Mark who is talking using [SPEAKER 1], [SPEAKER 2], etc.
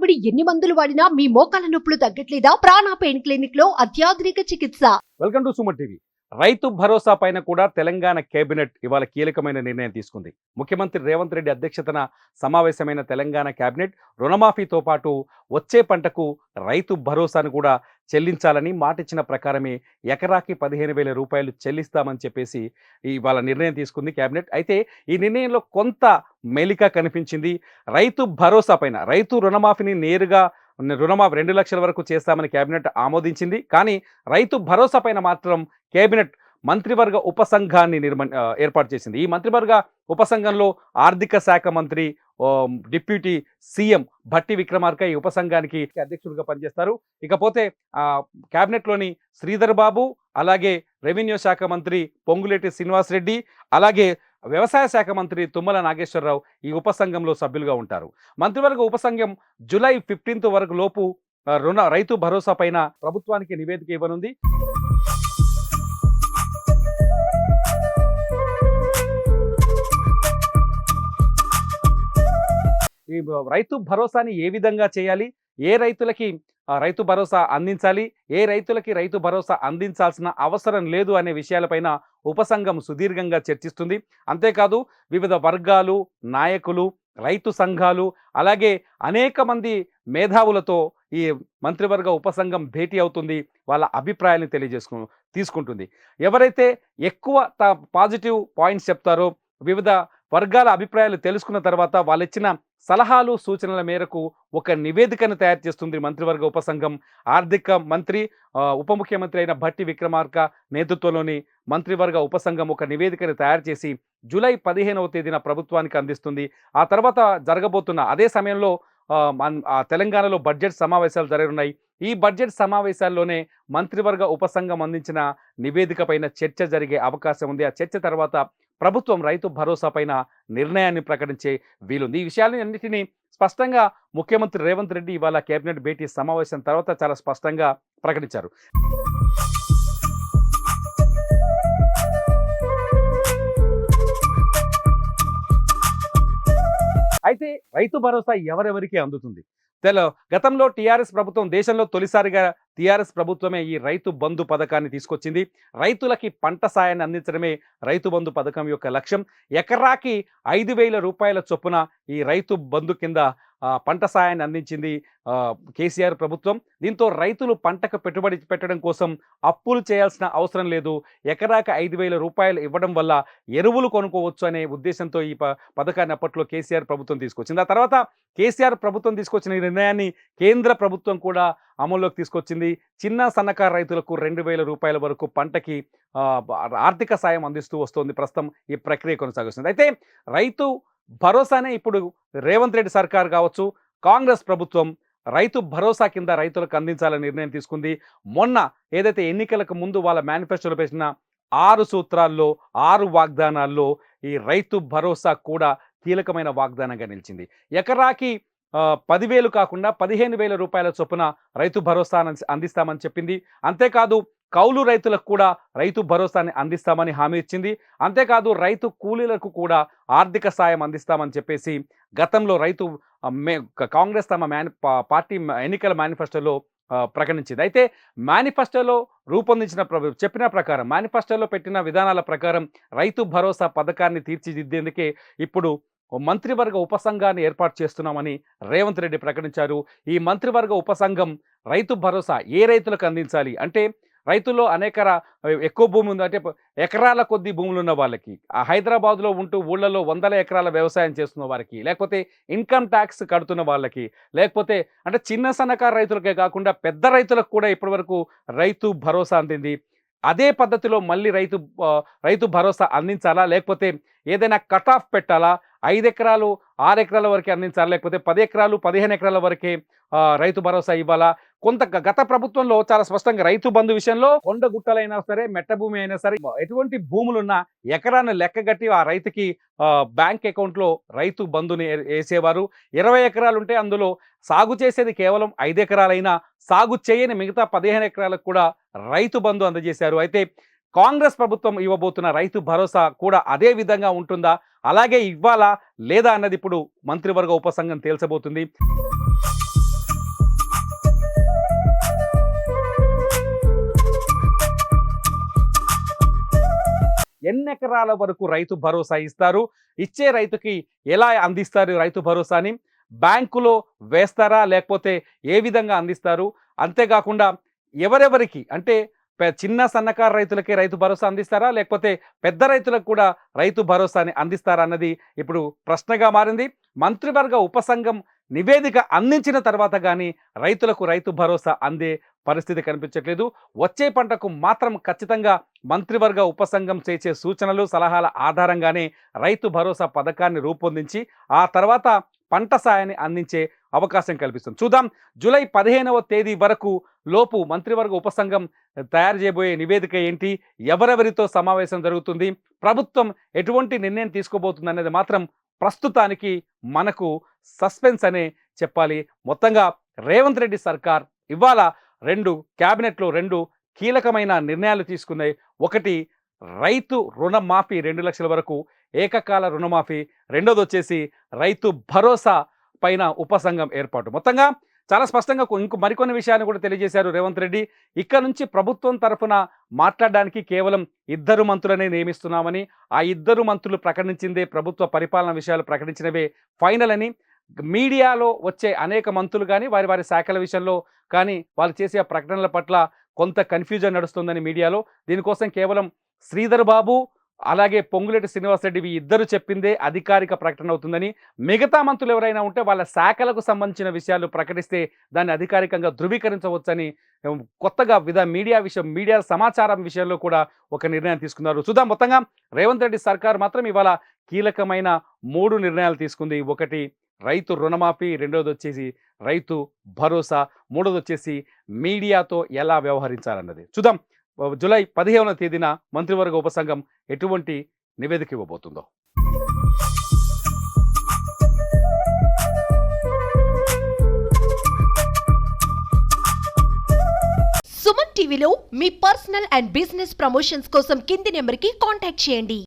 [SPEAKER 1] తరబడి ఎన్ని మందులు వాడినా మీ మోకాల నొప్పులు తగ్గట్లేదా? ప్రాణ పెయిన్ క్లినిక్ లో అత్యాధునిక చికిత్స.
[SPEAKER 2] Welcome to Suman TV. Rythu Bharosa పైన కూడా తెలంగాణ కేబినెట్ ఇవాళ కీలకమైన నిర్ణయం తీసుకుంది. ముఖ్యమంత్రి రేవంత్ రెడ్డి అధ్యక్షతన సమావేశమైన తెలంగాణ కేబినెట్ రుణమాఫీతో పాటు వచ్చే పంటకు రైతు భరోసాను కూడా చెల్లించాలని మాటిచ్చిన ప్రకారమే ఎకరాకి 15,000 రూపాయలు చెల్లిస్తామని చెప్పేసి ఇవాళ నిర్ణయం తీసుకుంది కేబినెట్. అయితే ఈ నిర్ణయంలో కొంత మెలిక కనిపించింది. రైతు భరోసా పైన రైతు రుణమాఫీని నేరుగా రుణమాఫీ 2 లక్షల వరకు చేస్తామని కేబినెట్ ఆమోదించింది. కానీ రైతు భరోసా పైన మాత్రం కేబినెట్ మంత్రివర్గ ఉపసంఘాన్ని ఏర్పాటు చేసింది. ఈ మంత్రివర్గ ఉపసంఘంలో ఆర్థిక శాఖ మంత్రి, డిప్యూటీ సీఎం భట్టి విక్రమార్క ఈ ఉపసంఘానికి అధ్యక్షుడిగా పనిచేస్తారు. ఇకపోతే కేబినెట్లోని శ్రీధర్ బాబు, అలాగే రెవెన్యూ శాఖ మంత్రి పొంగులేటి శ్రీనివాసరెడ్డి, అలాగే వ్యవసాయ శాఖ మంత్రి తుమ్మల నాగేశ్వరరావు ఈ ఉపసంఘంలో సభ్యులుగా ఉంటారు. మంత్రివర్గ ఉపసంఘం జూలై 15 వరకు లోపు రైతు భరోసా పైన ప్రభుత్వానికి నివేదిక ఇవ్వనుంది. ఈ రైతు భరోసాని ఏ విధంగా చేయాలి, ఏ రైతులకి రైతు భరోసా అందించాలి, ఏ రైతులకి రైతు భరోసా అందించాల్సిన అవసరం లేదు అనే విషయాలపైన ఉపసంఘం సుదీర్ఘంగా చర్చిస్తుంది. అంతేకాదు వివిధ వర్గాలు, నాయకులు, రైతు సంఘాలు, అలాగే అనేక మంది మేధావులతో ఈ మంత్రివర్గ ఉపసంఘం భేటీ అవుతుంది. వాళ్ళ అభిప్రాయాలను తీసుకుంటుంది. ఎవరైతే ఎక్కువ పాజిటివ్ పాయింట్స్ చెప్తారో, వివిధ వర్గాల అభిప్రాయాలు తెలుసుకున్న తర్వాత వాళ్ళు ఇచ్చిన సలహాలు, సూచనల మేరకు ఒక నివేదికను తయారు చేస్తుంది మంత్రివర్గ ఉపసంఘం. ఆర్థిక మంత్రి, ఉప ముఖ్యమంత్రి అయిన భట్టి విక్రమార్క నేతృత్వంలోని మంత్రివర్గ ఉపసంఘం ఒక నివేదికను తయారు చేసి జూలై 15వ తేదీన ప్రభుత్వానికి అందిస్తుంది. ఆ తర్వాత జరగబోతున్న అదే సమయంలో తెలంగాణలో బడ్జెట్ సమావేశాలు జరగనున్నాయి. ఈ బడ్జెట్ సమావేశాల్లోనే మంత్రివర్గ ఉపసంఘం అందించిన నివేదిక పైన చర్చ జరిగే అవకాశం ఉంది. ఆ చర్చ తర్వాత ప్రభుత్వం రైతు భరోసా పైన నిర్ణయాన్ని ప్రకటించే వీలుంది. ఈ విషయాన్ని అన్నిటినీ స్పష్టంగా ముఖ్యమంత్రి రేవంత్ రెడ్డి ఇవాళ కేబినెట్ భేటీ సమావేశం తర్వాత చాలా స్పష్టంగా ప్రకటించారు. అయితే రైతు భరోసా ఎవరెవరికి అందుతుంది? గతంలో టీఆర్ఎస్ ప్రభుత్వం, దేశంలో తొలిసారిగా టీఆర్ఎస్ ప్రభుత్వమే ఈ రైతు బంధు పథకాన్ని తీసుకొచ్చింది. రైతులకి పంట సాయాన్ని అందించడమే రైతు బంధు పథకం యొక్క లక్ష్యం. ఎకరాకి 5,000 రూపాయల చొప్పున ఈ రైతు బంధు కింద పంట సాయాన్ని అందించింది కేసీఆర్ ప్రభుత్వం. దీంతో రైతులు పంటకు పెట్టుబడి పెట్టడం కోసం అప్పులు చేయాల్సిన అవసరం లేదు. ఎకరాకి 5,000 రూపాయలు ఇవ్వడం వల్ల ఎరువులు కొనుక్కోవచ్చు అనే ఉద్దేశంతో ఈ పథకాన్ని అప్పట్లో కేసీఆర్ ప్రభుత్వం తీసుకొచ్చింది. ఆ తర్వాత కేసీఆర్ ప్రభుత్వం తీసుకొచ్చిన ఈ నిర్ణయాన్ని కేంద్ర ప్రభుత్వం కూడా అమల్లోకి తీసుకొచ్చింది. చిన్న సన్నకారు రైతులకు 2,000 రూపాయల వరకు పంటకి ఆర్థిక సాయం అందిస్తూ వస్తుంది. ప్రస్తుతం ఈ ప్రక్రియ కొనసాగుతుంది. అయితే రైతు భరోసానే ఇప్పుడు రేవంత్ రెడ్డి సర్కార్ కావచ్చు, కాంగ్రెస్ ప్రభుత్వం రైతు భరోసా కింద రైతులకు అందించాలని నిర్ణయం తీసుకుంది. మొన్న ఏదైతే ఎన్నికలకు ముందు వాళ్ళ మేనిఫెస్టోలో పెట్టిన 6 సూత్రాల్లో, 6 వాగ్దానాల్లో ఈ రైతు భరోసా కూడా కీలకమైన వాగ్దానంగా నిలిచింది. ఎకరాకి 10,000 కాకుండా 15,000 రూపాయల చొప్పున రైతు భరోసా అందిస్తామని చెప్పింది. అంతేకాదు కౌలు రైతులకు కూడా రైతు భరోసాని అందిస్తామని హామీ ఇచ్చింది. అంతేకాదు రైతు కూలీలకు కూడా ఆర్థిక సాయం అందిస్తామని చెప్పేసి గతంలో కాంగ్రెస్ తమ పార్టీ ఎన్నికల మేనిఫెస్టోలో ప్రకటించింది. అయితే మేనిఫెస్టోలో చెప్పిన ప్రకారం, మేనిఫెస్టోలో పెట్టిన విధానాల ప్రకారం రైతు భరోసా పథకాన్ని తీర్చిదిద్దేందుకే ఇప్పుడు మంత్రివర్గ ఉపసంఘాన్ని ఏర్పాటు చేస్తున్నామని రేవంత్ రెడ్డి ప్రకటించారు. ఈ మంత్రివర్గ ఉపసంఘం రైతు భరోసా ఏ రైతులకు అందించాలి అంటే, రైతుల్లో ఎక్కువ భూమి ఉంది అంటే ఎకరాల కొద్ది భూములు ఉన్న వాళ్ళకి, హైదరాబాద్లో ఉంటూ ఊళ్ళలో 100 ఎకరాల వ్యవసాయం చేస్తున్న వారికి, లేకపోతే ఇన్కమ్ ట్యాక్స్ కడుతున్న వాళ్ళకి, లేకపోతే అంటే చిన్న సన్నకారు రైతులకే కాకుండా పెద్ద రైతులకు కూడా ఇప్పటివరకు రైతు భరోసా అందింది. అదే పద్ధతిలో మళ్ళీ రైతు భరోసా అందించాలా, లేకపోతే ఏదైనా కట్ ఆఫ్ పెట్టాలా, 5 ఎకరాలు 6 ఎకరాల వరకే అందించాలా, లేకపోతే 10 ఎకరాలు 15 ఎకరాల వరకే రైతు భరోసా ఇవ్వాలా? గత ప్రభుత్వంలో చాలా స్పష్టంగా రైతు బంధు విషయంలో కొండ గుట్టలైనా సరే, మెట్ట భూమి అయినా సరే, ఎటువంటి భూములున్నా ఎకరాన్ని లెక్కగట్టి ఆ రైతుకి బ్యాంక్ అకౌంట్లో రైతు బంధుని వేసేవారు. 20 ఎకరాలు ఉంటే అందులో సాగు చేసేది కేవలం 5 ఎకరాలైనా సాగు చేయని మిగతా 15 ఎకరాలకు కూడా రైతు బంధు అందజేశారు. అయితే కాంగ్రెస్ ప్రభుత్వం ఇవ్వబోతున్న రైతు భరోసా కూడా అదే విధంగా ఉంటుందా, అలాగే ఇవ్వాలా లేదా అన్నది ఇప్పుడు మంత్రివర్గ ఉపసంఘం తేల్చబోతుంది. ఎన్ని ఎకరాల వరకు రైతు భరోసా ఇస్తారు, ఇచ్చే రైతుకి ఎలా అందిస్తారు రైతు భరోసాని, బ్యాంకులో వేస్తారా లేకపోతే ఏ విధంగా అందిస్తారు, అంతేకాకుండా ఎవరెవరికి అంటే చిన్న సన్నకారు రైతులకే రైతు భరోసా అందిస్తారా లేకపోతే పెద్ద రైతులకు కూడా రైతు భరోసాని అందిస్తారా అన్నది ఇప్పుడు ప్రశ్నగా మారింది. మంత్రివర్గ ఉపసంఘం నివేదిక అందించిన తర్వాత కానీ రైతులకు రైతు భరోసా అందే పరిస్థితి కనిపించట్లేదు. వచ్చే పంటకు మాత్రం ఖచ్చితంగా మంత్రివర్గ ఉపసంఘం చేసే సూచనలు సలహాల ఆధారంగానే రైతు భరోసా పథకాన్ని రూపొందించి ఆ తర్వాత పంట సాయాన్ని అందించే అవకాశం కల్పిస్తుంది. చూద్దాం జూలై 15వ తేదీ వరకు లోపు మంత్రివర్గ ఉపసంఘం తయారు చేయబోయే నివేదిక ఏంటి, ఎవరెవరితో సమావేశం జరుగుతుంది, ప్రభుత్వం ఎటువంటి నిర్ణయం తీసుకోబోతుంది అనేది మాత్రం ప్రస్తుతానికి మనకు సస్పెన్స్ అనే చెప్పాలి. మొత్తంగా రేవంత్ రెడ్డి సర్కార్ ఇవాళ క్యాబినెట్లో రెండు కీలకమైన నిర్ణయాలు తీసుకున్నాయి. ఒకటి రైతు రుణమాఫీ 2 లక్షల వరకు ఏకకాల రుణమాఫీ, రెండోది వచ్చేసి రైతు భరోసా పైన ఉపసంఘం ఏర్పాటు. మొత్తంగా చాలా స్పష్టంగా మరికొన్ని విషయాన్ని కూడా తెలియజేశారు రేవంత్ రెడ్డి. ఇక్కడ నుంచి ప్రభుత్వం తరఫున మాట్లాడడానికి కేవలం 2 మంత్రులనే నియమిస్తున్నామని, ఆ 2 మంత్రులు ప్రకటించిందే ప్రభుత్వ పరిపాలన విషయాలు ప్రకటించినవే ఫైనల్ అని, మీడియాలో వచ్చే అనేక మంత్రులు కానీ వారి వారి శాఖల విషయంలో కానీ వాళ్ళు చేసే ప్రకటనల పట్ల కొంత కన్ఫ్యూజన్ నడుస్తుందని మీడియాలో, దీనికోసం కేవలం శ్రీధర్ బాబు అలాగే పొంగులేటి శ్రీనివాసరెడ్డి ఇద్దరు చెప్పిందే అధికారిక ప్రకటన అవుతుందని, మిగతా మంత్రులు ఎవరైనా ఉంటే వాళ్ళ శాఖలకు సంబంధించిన విషయాలు ప్రకటిస్తే దాన్ని అధికారికంగా ధృవీకరించవచ్చని కొత్తగా మీడియా సమాచారం విషయంలో కూడా ఒక నిర్ణయం తీసుకున్నారు. చూద్దాం మొత్తంగా రేవంత్ రెడ్డి సర్కార్ మాత్రం ఇవాళ కీలకమైన 3 నిర్ణయాలు తీసుకుంది. ఒకటి రైతు రుణమాఫీ, రెండోది వచ్చేసి రైతు భరోసా, మూడోది వచ్చేసి మీడియాతో ఎలా వ్యవహరించాలన్నది. చూద్దాం జూలై 15వ తేదీన మంత్రివర్గ ఉపసంఘం ఎటువంటి నివేదిక ఇవ్వబోతుందో.
[SPEAKER 1] సుమన్ టీవీలో మీ పర్సనల్ అండ్ బిజినెస్ ప్రమోషన్స్ కోసం కింది నెంబర్కి కాంటాక్ట్ చేయండి.